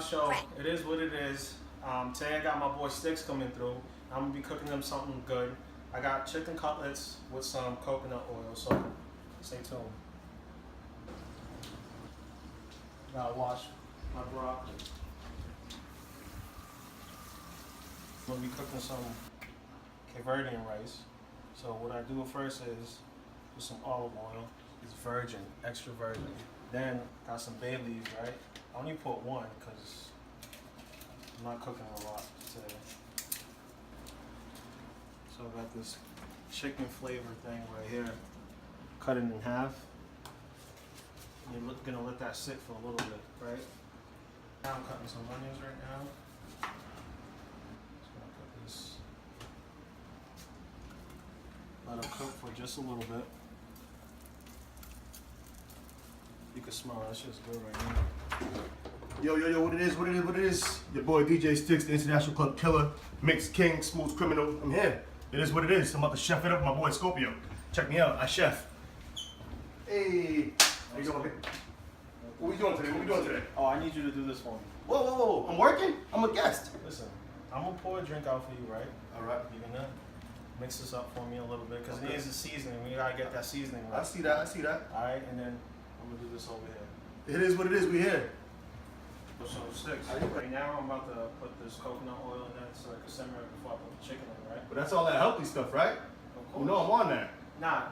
show. It is what it is. Today I got my boy STIX coming through. I'm gonna be cooking them something good. I got chicken cutlets with some coconut oil, so stay tuned. Gotta wash my broccoli. I'm gonna be cooking some Caverdian rice. So what I do first is put some olive oil. It's virgin, extra virgin. Then got some bay leaves, right? I only put one because I'm not cooking a lot today. So I got this chicken flavor thing right here. Cut it in half. And you're gonna let that sit for a little bit, right? Now I'm cutting some onions right now. Just gonna put this. Let them cook for just a little bit. You can smell that shit's good right now. Yo, what it is? Your boy DJ STIX, the International Club Killer, Mixed King, Smooth Criminal. I'm here. It is what it is. I'm about to chef it up with my boy Scorpio. Check me out, I chef. Hey, how you doing? What we doing today? Oh, I need you to do this for me. Whoa, I'm working? I'm a guest. Listen, I'm gonna pour a drink out for you, right? Alright. You gonna mix this up for me a little bit, because it needs a seasoning. We gotta get that seasoning right. I see that. Alright, and then I'm gonna do this over here. It is what it is, we here. So STIX. Right now I'm about to put this coconut oil in there so I can simmer it before I put the chicken in, right? But that's all that healthy stuff, right? Of course. You know I'm on that. Nah,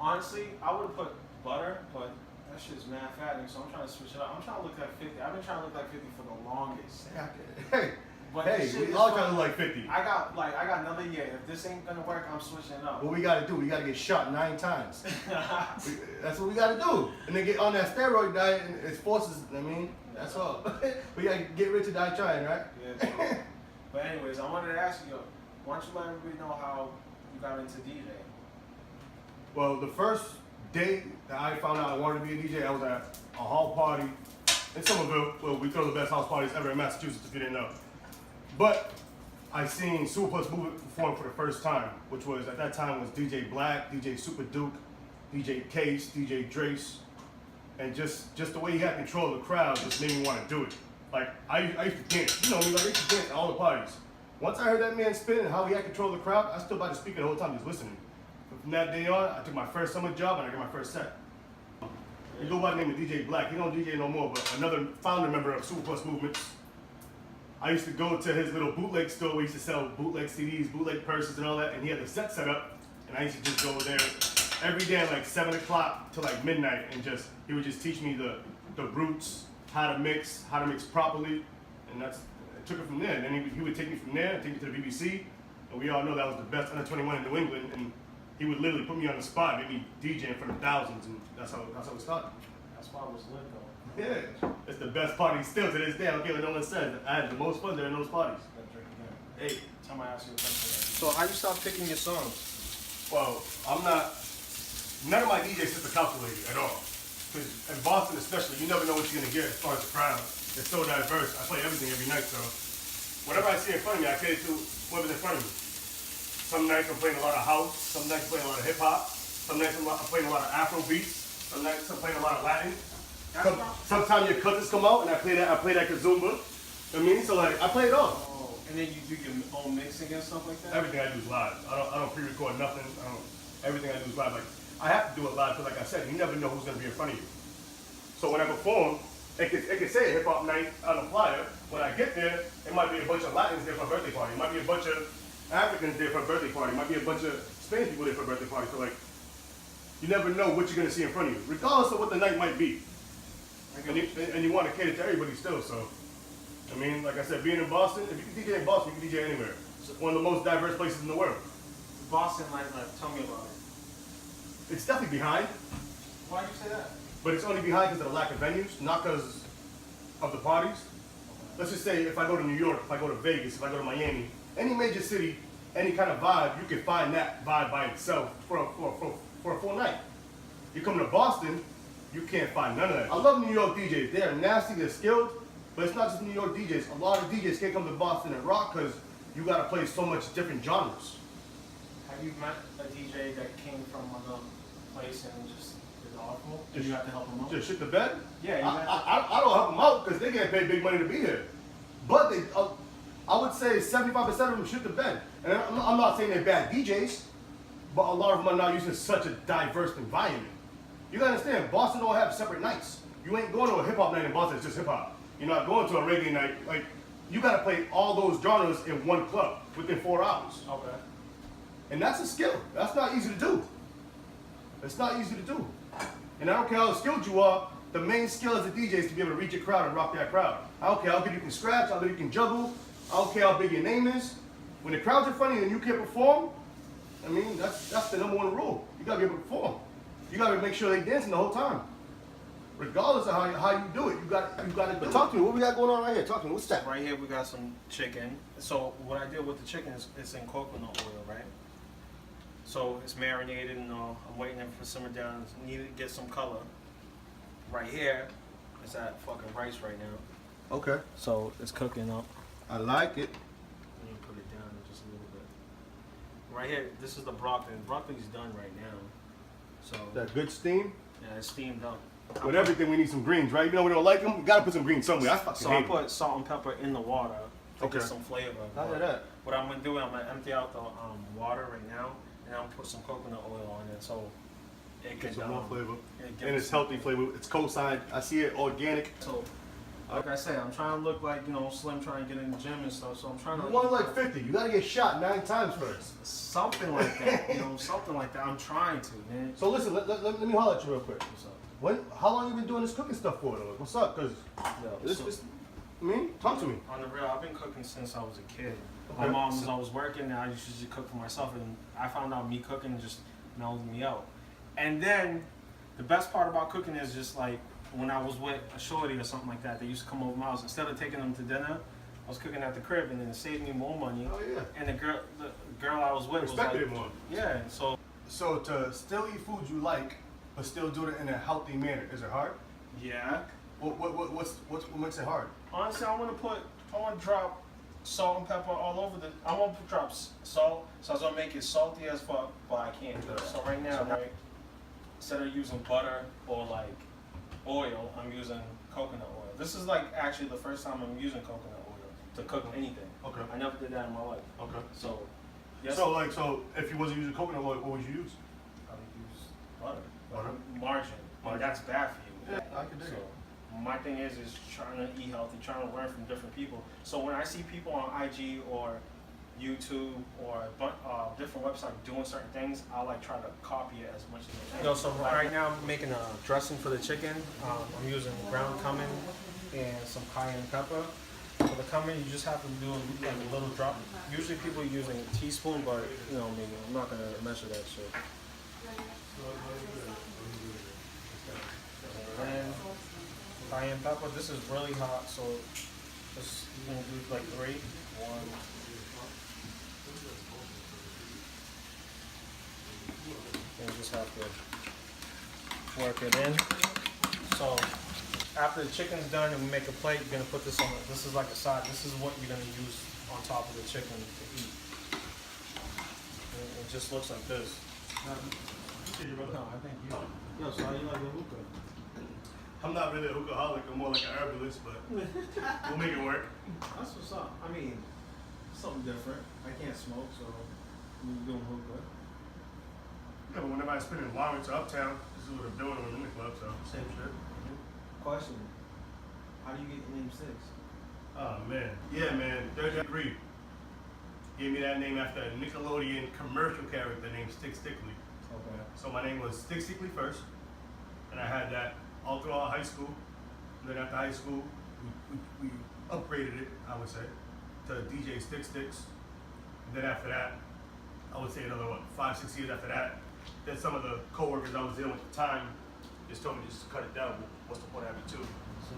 honestly, I would put butter, but that shit's mad fattening, so I'm trying to switch it up. I'm trying to look like 50. I've been trying to look like 50 for the longest. Hey, we all trying to look like 50. I got another year. If this ain't gonna work, I'm switching it up. What we gotta do, we gotta get shot 9 times. That's what we gotta do. And then get on that steroid diet and it forces, that's all. We gotta get rich or die trying, right? Yeah, bro. But anyways, I wanted to ask you, why don't you let everybody know how you got into DJing? Well, the first day that I found out I wanted to be a DJ, I was at a hall party in Somerville. Well, we throw the best house parties ever in Massachusetts, if you didn't know. But I seen Super Plus Movement perform for the first time, which was, at that time, was DJ Black, DJ Super Duke, DJ Case, DJ Drace. And just the way he had control of the crowd just made me want to do it. Like, I used to dance, I used to dance at all the parties. Once I heard that man spin and how he had control of the crowd, I stood by the speaker the whole time just listening. From that day on, I took my first summer job and I got my first set. You go by the name of DJ Black. He don't DJ no more, but another founder member of Super Plus Movements. I used to go to his little bootleg store where he used to sell bootleg CDs, bootleg purses and all that, and he had the set up, and I used to just go there every day at like 7 o'clock to like midnight, and he would just teach me the roots, how to mix properly, and I took it from there. And then he would take me from there and take me to the BBC, and we all know that was the best under 21 in New England, and he would literally put me on the spot, make me DJ in front of thousands, and that's how it started. That spot was lit though. Yeah, it's the best party still to this day. I don't care what no one says. I had the most fun during those parties. Hey, tell me I ask you a question. So how you stop picking your songs? Well, none of my DJs are calculated at all. Because in Boston especially, you never know what you're going to get as far as the crowd. It's so diverse. I play everything every night, so whatever I see in front of me, I cater to whatever's in front of me. Some nights I'm playing a lot of house, some nights I'm playing a lot of hip hop, some nights I'm playing a lot of Afro beats, some nights I'm playing a lot of Latin. Sometimes your cousins come out and I play that kazumba. So like I play it all. Oh, and then you do your own mixing and stuff like that? Everything I do is live. I don't pre-record nothing. Everything I do is live. Like I have to do it live because, like I said, you never know who's gonna be in front of you. So when I perform, it could say hip hop night on the flyer. When I get there, it might be a bunch of Latins there for a birthday party. It might be a bunch of Africans there for a birthday party. It might be a bunch of Spanish people there for a birthday party. So like, you never know what you're gonna see in front of you, regardless of what the night might be. And you want to cater to everybody still, so. Like I said, being in Boston, if you can DJ in Boston, you can DJ anywhere. It's one of the most diverse places in the world. Boston nightlife, tell me about it. It's definitely behind. Why do you say that? But it's only behind because of the lack of venues, not because of the parties. Let's just say if I go to New York, if I go to Vegas, if I go to Miami, any major city, any kind of vibe, you can find that vibe by itself for a full night. You come to Boston, you can't find none of that. I love New York DJs. They're nasty, they're skilled, but it's not just New York DJs. A lot of DJs can't come to Boston and rock because you got to play so much different genres. Have you met a DJ that came from another place and just did awful? Did you have to help him out? Just shit the bed? Yeah. I don't help them out because they get paid big money to be here. But they, I would say 75% of them shit the bed. And I'm not saying they're bad DJs, but a lot of them are not using such a diverse environment. You gotta understand, Boston don't have separate nights. You ain't going to a hip hop night in Boston, it's just hip hop. You're not going to a reggae night. Like, you gotta play all those genres in one club within 4 hours. Okay. And that's a skill. That's not easy to do. It's not easy to do. And I don't care how skilled you are, the main skill as a DJ is to be able to reach a crowd and rock that crowd. I don't care how good you can scratch, how good you can juggle, I don't care how big your name is. When the crowd's in front of you and you can't perform, I mean, that's the #1 rule. You gotta be able to perform. You gotta make sure they dancing the whole time. Regardless of how you do it, you gotta do it. Talk to me, what we got going on right here? Talk to me, what's that? Right here we got some chicken. So what I did with the chicken is it's in coconut oil, right? So it's marinated and all. I'm waiting for it to simmer down. Need to get some color. Right here is that fucking rice right now. Okay. So it's cooking up. I like it. Let me put it down just a little bit. Right here, this is the broccoli. The broccoli's done right now. So That good steam. yeah, it's steamed up. With everything, we need some greens, right? Even though we don't like them, we gotta put some greens somewhere. I fucking So hate I 'em. put salt and pepper in the water to Okay. get some flavor. How did that? What I'm gonna do, I'm gonna empty out the water right now, and I'll put some coconut oil on it, so it Get can some more flavor. it And it's healthy flavor. It's co-signed. I see it organic. So, like I said, I'm trying to look like Slim, trying to get in the gym and stuff. So I'm trying to You want like 50. You gotta get shot 9 times first. something like that, something like that. I'm trying to, man. So listen, let me holler at you real quick. What's up? How long you been doing this cooking stuff for though? What's up? Cause talk to me. On the real, I've been cooking since I was a kid. Okay. My mom was always working, and I used to just cook for myself, and I found out me cooking just mellowed me out. And then the best part about cooking is just like when I was with a shorty or something like that, they used to come over my house. Instead of taking them to dinner, I was cooking at the crib, and then it saved me more money. Oh yeah. And the girl I was with Respected was it like, more. yeah. So to still eat food you like, but still do it in a healthy manner, is it hard? Yeah. What makes it hard? Honestly, I want to drop salt and pepper all over I want to drop salt, so I was gonna make it salty as fuck, but I can't do it. So right now, right, instead of using butter or like oil, I'm using coconut oil. This is like actually the first time I'm using coconut oil to cook anything. Okay. I never did that in my life. Okay. So, yes. So if you wasn't using coconut oil, what would you use? I would use butter. Butter? Margarine. But that's bad for you. Yeah, I can dig it. My thing is trying to eat healthy, trying to learn from different people. So when I see people on IG or YouTube or different websites doing certain things, I like try to copy it as much as I can. So right now I'm making a dressing for the chicken. I'm using ground cumin and some cayenne pepper. For the cumin, you just have to do like a little drop. Usually people are using a teaspoon, but maybe I'm not gonna measure that shit. And cayenne pepper. This is really hot, so just you can do like 3. 1. And you just have to work it in. So after the chicken's done and we make a plate, you're gonna put this on. This is like a side. This is what you're gonna use on top of the chicken to eat. It just looks like this. No, I think you. Yo, so how you like the hookah? I'm not really a hookaholic. I'm more like an herbalist, but we'll make it work. That's what's up. I mean, something different. I can't smoke, so I'm doing hookah. Yeah, but whenever I spend in Lawrence or Uptown, this is what I'm doing when I'm in the club, so same shit. Question: how do you get the name STIX? Oh man, yeah man, third degree. Gave me that name after a Nickelodeon commercial character named STIX. Okay. So my name was STIX first, and I had that all throughout high school. And then after high school, we upgraded it, I would say, to DJ STIX. And then after that, I would say another 5-6 years after that, then some of the coworkers I was dealing with at the time just told me just to cut it down. What's the point of having 2? So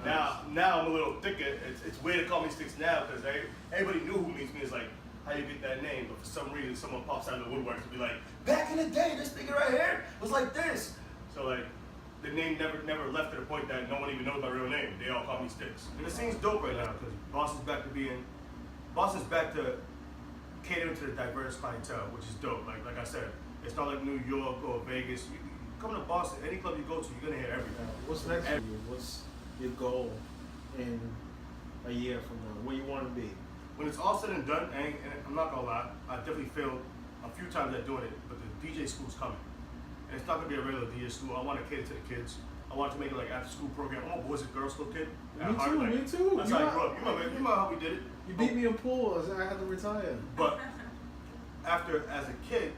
now I'm a little thicker. It's weird to call me STIX now because everybody knew who means me. It's like, how you get that name? But for some reason, someone pops out of the woodwork to be like, back in the day, this nigga right here was like this. So like, the name never left to the point that no one even knows my real name. They all call me STIX. And it seems dope right now because Boston's back to catering to the diverse clientele, which is dope. Like I said, it's not like New York or Vegas. You come to Boston, any club you go to, you're gonna hear everything. What's next for you? What's your goal in a year from now? Where you want to be? When it's all said and done, and I'm not gonna lie, I definitely failed a few times at doing it, but the DJ school's coming. And it's not gonna be a regular DJ school. I want to cater to the kids. I want to make it like after school program. I'm a boys and girls club kid. Me too. That's how I grew up. You remember how we did it? You beat me in pool. I had to retire. But after, as a kid,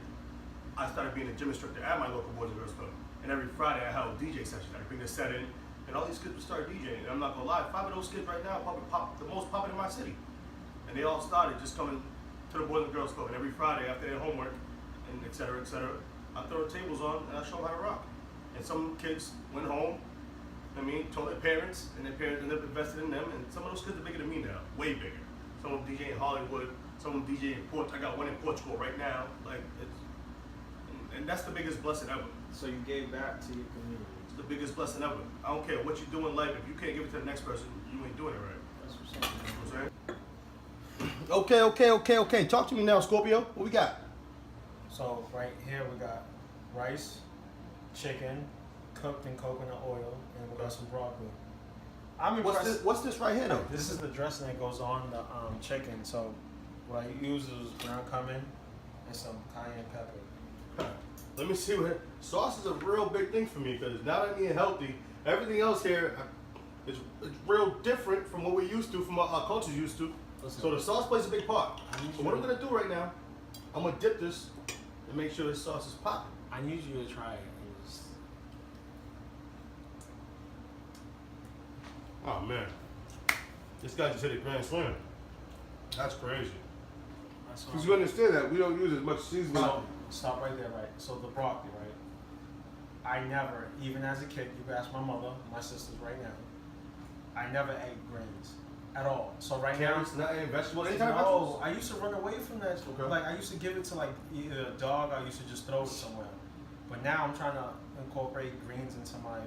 I started being a gym instructor at my local boys and girls club. And every Friday I held DJ sessions. I'd bring the set in, and all these kids would start DJing. And I'm not gonna lie, 5 of those kids right now probably the most popping in my city. And they all started just coming to the Boys and Girls Club. And every Friday after their homework, and et cetera, I throw the tables on and I show them how to rock. And some kids went home, told their parents, and their parents ended up invested in them. And some of those kids are bigger than me now, way bigger. Some of them DJ in Hollywood, some of them DJ in Portugal. I got one in Portugal right now. Like, and that's the biggest blessing ever. So you gave back to your community. It's the biggest blessing ever. I don't care what you do in life. If you can't give it to the next person, you ain't doing it right. That's what's up. You know what I'm saying? Okay. Talk to me now, Scorpio. What we got? So right here we got rice, chicken, cooked in coconut oil, and we got some broccoli. I'm impressed. What's this right here though? This is the dressing that goes on the chicken. So what I use is brown cumin and some cayenne pepper. Let me see what sauce is a real big thing for me because now that I'm eating healthy, everything else here is real different from what we used to, from what our culture's used to. Listen, So the sauce plays a big part. So what I'm gonna do right now, I'm gonna dip this and make sure this sauce is popping. I need you to try it. And just... Oh man, this guy just hit a grand slam. That's crazy. That's Because you understand that we don't use as much seasoning. So, stop right there, right? So the broccoli, right? I never, even as a kid, you can ask my mother, my sisters right now, I never ate grains at all. So right Carrots, now, not any vegetables, any no, type of vegetables? I used to run away from that. Okay. Like I used to give it to like either a dog, I used to just throw it somewhere. But now I'm trying to incorporate greens into my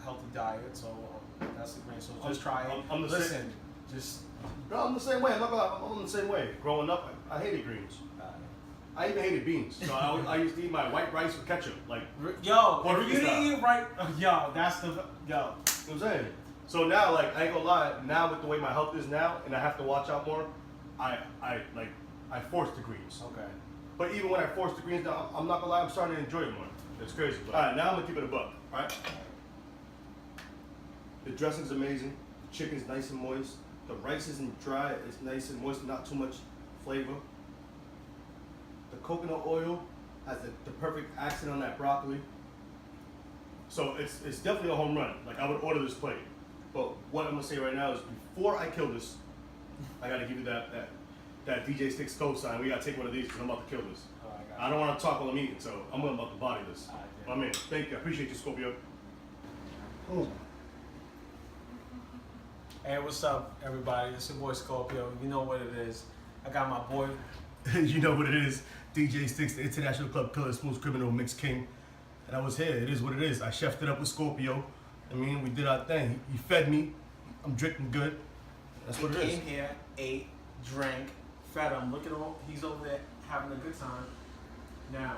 healthy diet, so that's the green. So just try it. I'm the Listen, just. No, I'm the same way. I'm the same way. Growing up, I hated greens. I even hated beans. So I used to eat my white rice with ketchup. Like, Yo, Puerto if you Rican didn't style. eat right, yo, that's the, yo. You know what I'm saying? So now, like, I ain't gonna lie, now with the way my health is now, and I have to watch out more, I force the greens. Okay. But even when I force the greens down, I'm not gonna lie, I'm starting to enjoy it more. It's crazy. Alright, now I'm gonna keep it a buck, alright? The dressing's amazing, the chicken's nice and moist, the rice isn't dry, it's nice and moist, not too much flavor. The coconut oil has the perfect accent on that broccoli. So it's definitely a home run. Like, I would order this plate. But what I'm gonna say right now is before I kill this, I gotta give you that DJ STIX cosign. We gotta take one of these because I'm about to kill this. Oh, I don't wanna talk while I'm eating, so I'm about to body this. Alright, yeah. My man, thank you. I appreciate you, Scorpio. Hey, what's up, everybody? It's your boy Scorpio. You know what it is. I got my boy. You know what it is. DJ STIX, the International Club Killer, Smooth Criminal, Mix King. And I was here. It is what it is. I chefed it up with Scorpio. We did our thing. He fed me. I'm drinking good. That's what it is. Came here, ate, drank, fed him. Look at him. He's over there having a good time. Now,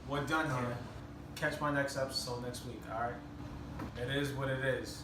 we're done here. Catch my next episode next week, alright? It is what it is.